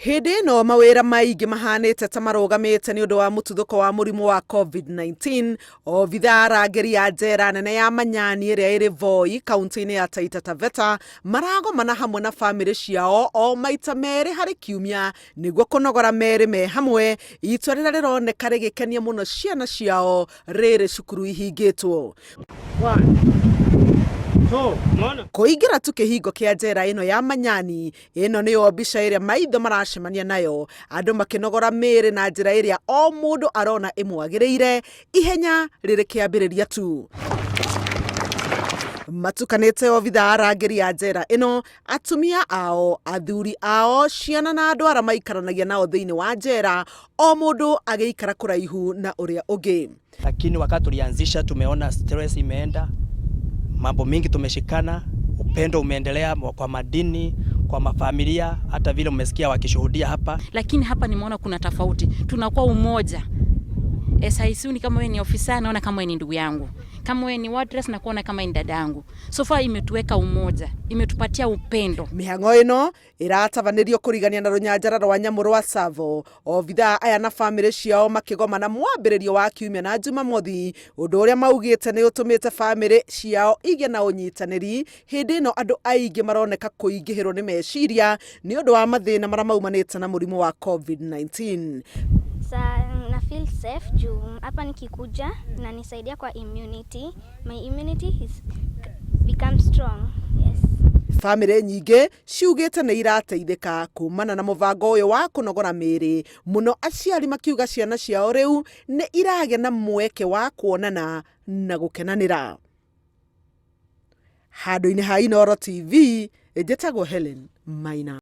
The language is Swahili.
Hindi no mawira maigi mahanite ta marugamite ni undu wa mututhuko wa murimu wa COVID-19 obitha arangeri ya njera nene ya Manyani iria iri Voi kaunti-ini ya Taita Taveta maragomana hamwe na family ciao o maita meri hari kiumia niguo kunogora meri me hamwe itua riria rironeka rigikenia muno ciana ciao riri cukuru ihingitwo. Kuingira tu kihingo kia njera ino ya Manyani ino niyo mbica iria maitho maracemania nayo andu makinogora miri na njira iria o mundu arona imwagiriire ihenya riri kiambiriria tu. Matukanite obitha arangeri ya njera ino atumia ao, athuri ao, ciana na andu aria maikaranagia nao thiini wa njera o mundu agiikara kuraihu na uria ungi. Lakini wakati tulianzisha tumeona stress imeenda, mambo mingi tumeshikana, upendo umeendelea kwa madini, kwa mafamilia, hata vile umesikia wakishuhudia hapa. Lakini hapa nimeona kuna tofauti, tunakuwa umoja. SIC kama wewe ni ofisa naona kama wewe ni ndugu yangu. Kama wewe ni wardress na kuona kama ni dada yangu. So far imetuweka umoja, imetupatia upendo. Mihango ino iratavanirio kurigania na runyanjara rwa Nyamu rwa Tsavo. Obitha aya na family ciao makigomana mwambiririo wa kiumia na Jumamothi, undu uria maugite ni utumite family ciao igie na unyitaniri. Hindi ino andu aingi maroneka kuingihirwo ni meciria ni undu wa mathina maria maumanite na murimu wa COVID-19. Na feel safe juu hapa nikikuja na nisaidia kwa immunity. My immunity has become strong. Yes. Family nyingi ciugite ni irateithika kumana na muvango uyu wa kunogora miri muno, aciari makiuga ciana ciao riu ni irage na mweke wa kuonana na gukenanira. Handu-ini ha Inooro TV, njitagwo Helen Maina.